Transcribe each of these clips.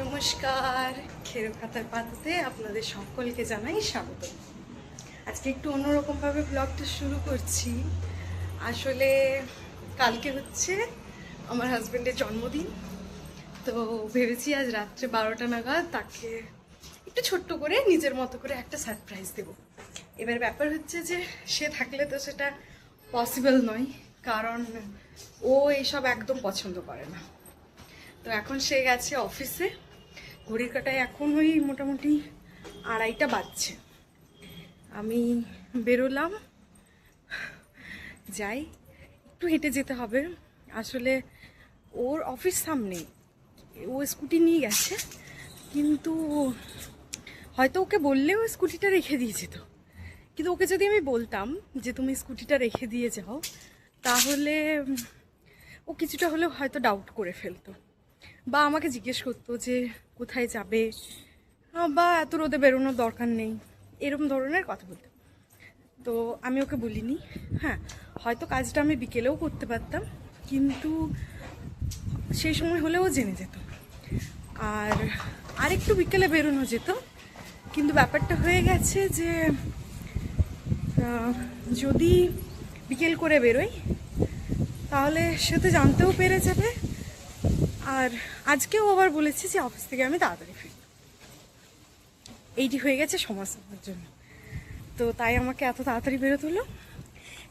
নমস্কার, খেরো খাতার পাতাতে আপনাদের সকলকে জানাই স্বাগত। আজকে একটু অন্যরকমভাবে ব্লগটা শুরু করছি। আসলে কালকে হচ্ছে আমার হাজব্যান্ডের জন্মদিন, তো ভেবেছি আজ রাত্রে 12টা নাগাদ তাকে একটু ছোট্ট করে নিজের মতো করে একটা সারপ্রাইজ দেব। এবার ব্যাপার হচ্ছে যে সে থাকলে তো সেটা পসিবল নয়, কারণ ও এইসব একদম পছন্দ করে না। তো এখন সে গেছে অফিসে, ঘড়ির কাটায় এখন ওই মোটামুটি 2:30 বাজছে। আমি বেরোলাম, যাই, একটু হেঁটে যেতে হবে। আসলে ওর অফিস সামনে, ও স্কুটি নিয়ে গেছে, কিন্তু হয়তো ওকে বললেও স্কুটিটা রেখে দিয়ে যেত। কিন্তু ওকে যদি আমি বলতাম যে তুমি স্কুটিটা রেখে দিয়ে যাও, তাহলে ও কিছুটা হলেও হয়তো ডাউট করে ফেলতো, বা আমাকে জিজ্ঞেস করতো যে কোথায় যাবে, বা এত রোদে বেরোনোর দরকার নেই, এরকম ধরনের কথা বলতো। তো আমি ওকে বলিনি। হ্যাঁ, হয়তো কাজটা আমি বিকেলেও করতে পারতাম, কিন্তু সেই সময় হলেও জেনে যেত, আর একটু বিকেলে বেরোনো যেত। কিন্তু ব্যাপারটা হয়ে গেছে যে যদি বিকেল করে বেরোই তাহলে সে তো জানতেও পেরে যাবে। আর আজকেও আবার বলেছি যে অফিস থেকে আমি তাড়াতাড়ি ফিরব, এইটি হয়ে গেছে সমস্যার জন্য। তো তাই আমাকে এত তাড়াতাড়ি বেরোতে হলো।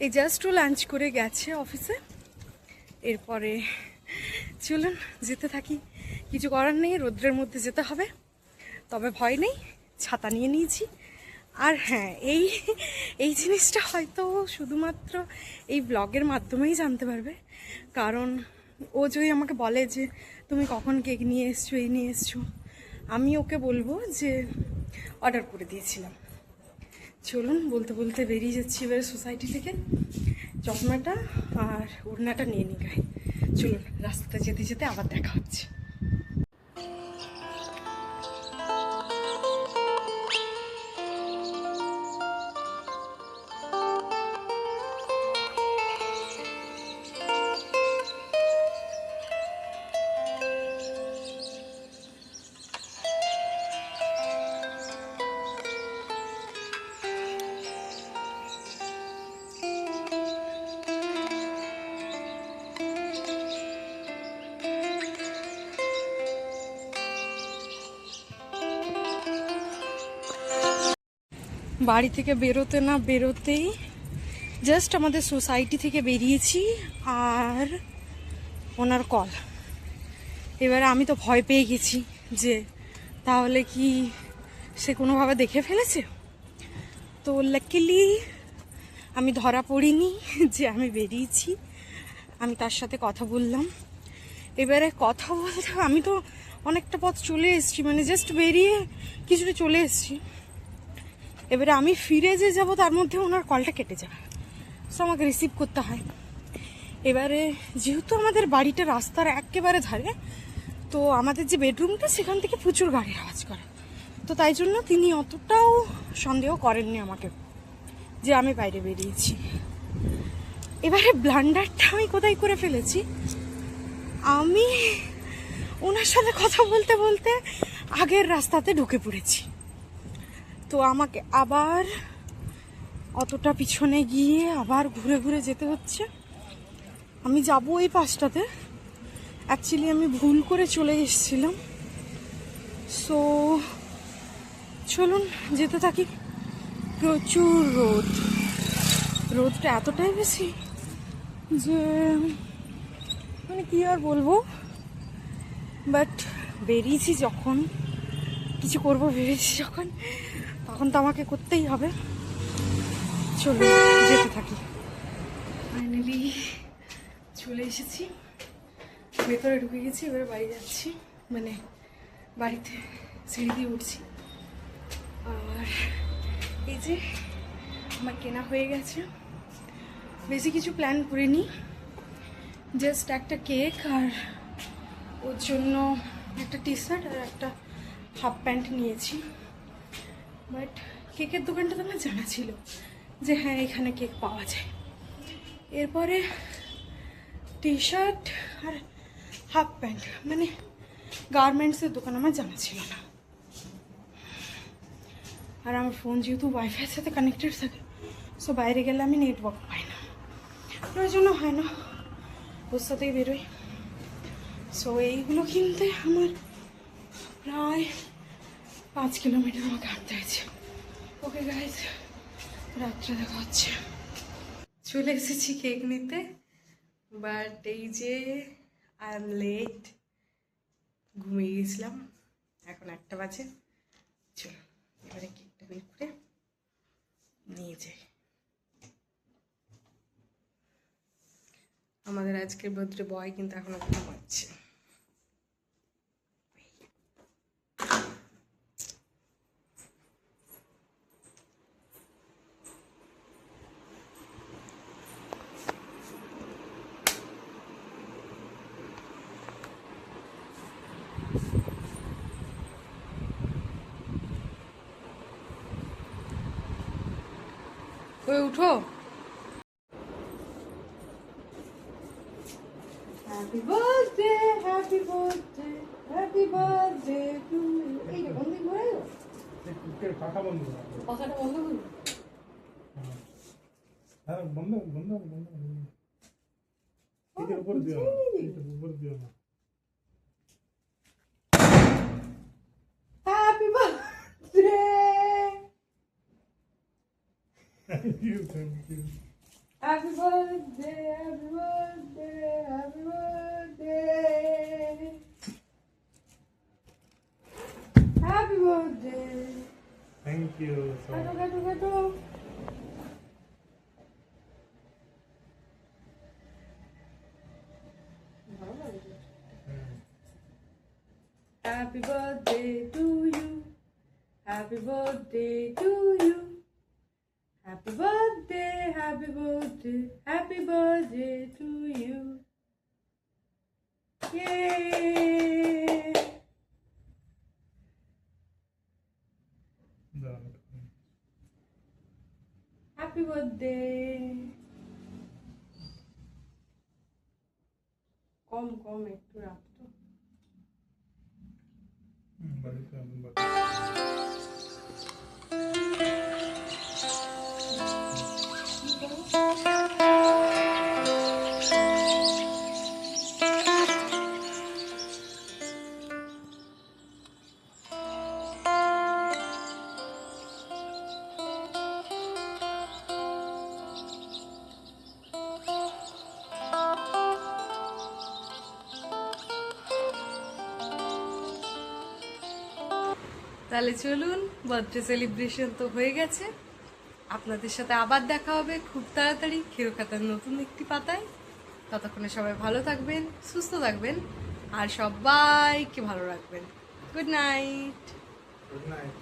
এই জাস্ট ও লাঞ্চ করে গেছে অফিসে। এরপরে চলুন যেতে থাকি, কিছু করার নেই, রোদ্রের মধ্যে যেতে হবে, তবে ভয় নেই, ছাতা নিয়ে নিয়েছি। আর হ্যাঁ, এই জিনিসটা হয়তো শুধুমাত্র এই ব্লগের মাধ্যমেই জানতে পারবে, কারণ ও যদি আমাকে বলে যে তুমি কখন কেক নিয়ে এসছো, এই নিয়ে এসছো, আমি ওকে বলবো যে অর্ডার করে দিয়েছিলাম। চলুন, বলতে বলতে বেরিয়ে যাচ্ছি এবারে সোসাইটি থেকে। চশমাটা আর ওড়নাটা নিয়ে নিই গায়ে। চলুন, রাস্তাতে যেতে যেতে আবার দেখা হচ্ছে। বাড়ি থেকে বেরোতে না বেরোতেই জাস্ট আমাদের সোসাইটি থেকে বেরিয়েছি, আর ওনার কল। এবারে আমি তো ভয় পেয়ে গেছি যে তাহলে কি সে কোনোভাবে দেখে ফেলেছে। তো লাকিলি আমি ধরা পড়িনি যে আমি বেরিয়েছি। আমি তার সাথে কথা বললাম। এবারে কথা বলতে আমি তো অনেকটা পথ চলে এসেছি, মানে জাস্ট বেরিয়ে কিছুটা চলে এসেছি। এবারে আমি ফিরে যে যাব তার মধ্যে ওনার কলটা কেটে যাবে, সো আমাকে রিসিভ করতে হয়। এবারে যেহেতু আমাদের বাড়িটা রাস্তার একেবারে ধারে, তো আমাদের যে বেডরুমটা সেখান থেকে প্রচুর গাড়ির আওয়াজ করে, তো তাই জন্য তিনি অতটাও সন্দেহ করেননি আমাকে যে আমি বাইরে বেরিয়েছি। এবারে ব্লান্ডারটা আমি কোথায় করে ফেলেছি, আমি ওনার সাথে কথা বলতে বলতে আগের রাস্তাতে ঢুকে পড়েছি। তো আমাকে আবার অতটা পিছনে গিয়ে আবার ঘুরে ঘুরে যেতে হচ্ছে। আমি যাব এই পাশটাতে, অ্যাকচুয়ালি আমি ভুল করে চলে এসেছিলাম। সো চলুন যেতে থাকি। প্রচুর রোদটা এতটাই বেশি যে মানে কি আর বলবো, বাট বেরিয়েছি যখন, কিছু করবো ভেবেছি যখন, তখন তো আমাকে করতেই হবে। চলুন যেতে থাকি। ফাইনালি চলে এসেছি, ভেতরে ঢুকে গেছি, এবারে বাড়ি যাচ্ছি, মানে বাড়িতে সিঁড়ি দিয়ে উঠছি। আর এই যে আমার কেনা হয়ে গেছে, বেশি কিছু প্ল্যান করিনি, জাস্ট একটা কেক আর ওর জন্য একটা টি শার্ট আর একটা হাফ প্যান্ট নিয়েছি। বাট কেকের দোকানটা তো আমার জানা ছিল যে হ্যাঁ এখানে কেক পাওয়া যায়। এরপরে টি শার্ট আর হাফ প্যান্ট, মানে গার্মেন্টসের দোকান আমার জানা ছিল না। আর আমার ফোন যেহেতু ওয়াইফাইয়ের সাথে কানেক্টেড থাকে, সো বাইরে গেলে আমি নেটওয়ার্ক পাই না, প্রয়োজনও হয় না, ওর সাথেই বেরোই। সো এইগুলো কিনতে আমার প্রায় 5 কিলোমিটার আমাকে হাঁটতে হয়েছে। ওকে গাইজ, রাত্রে দেখা হচ্ছে। চলে এসেছি কেক নিতে, বাট এই যে আই এম লেট, ঘুমিয়ে গেছিলাম, এখন 1টা বাজে। চলো এবারে কেকটা বের করে নিয়ে যাই। আমাদের আজকের বার্থডে বয় কিন্তু এখনো ঘুমাচ্ছে। ওই উঠো। Happy birthday, happy birthday, happy birthday to you. এই যে বন্ধ করে দাও, পাখা বন্ধ করো। পাখাটা বন্ধ করো। হ্যাঁ বন্ধ বন্ধ বন্ধ বন্ধ। এটার উপর দিও, এটার উপর দিও না। Happy birthday. Thank you thank you. Happy birthday, happy birthday, happy birthday. Happy birthday. Thank you so Gato, gato, gato. Happy birthday to you. Happy birthday to you. Happy birthday, happy birthday, happy birthday to you. Yay! Happy birthday. কম একটু রাখতো। বাড়িতে তাহলে চলুন, birthday celebration তো হয়ে গেছে। আপনাদের সাথে আবার দেখা হবে খুব তাড়াতাড়ি খেরোখাতার নতুন একটি পাতায়। ততক্ষণে সবাই ভালো থাকবেন, সুস্থ থাকবেন, আর সবাইকে ভালো রাখবেন। Good night. Good night.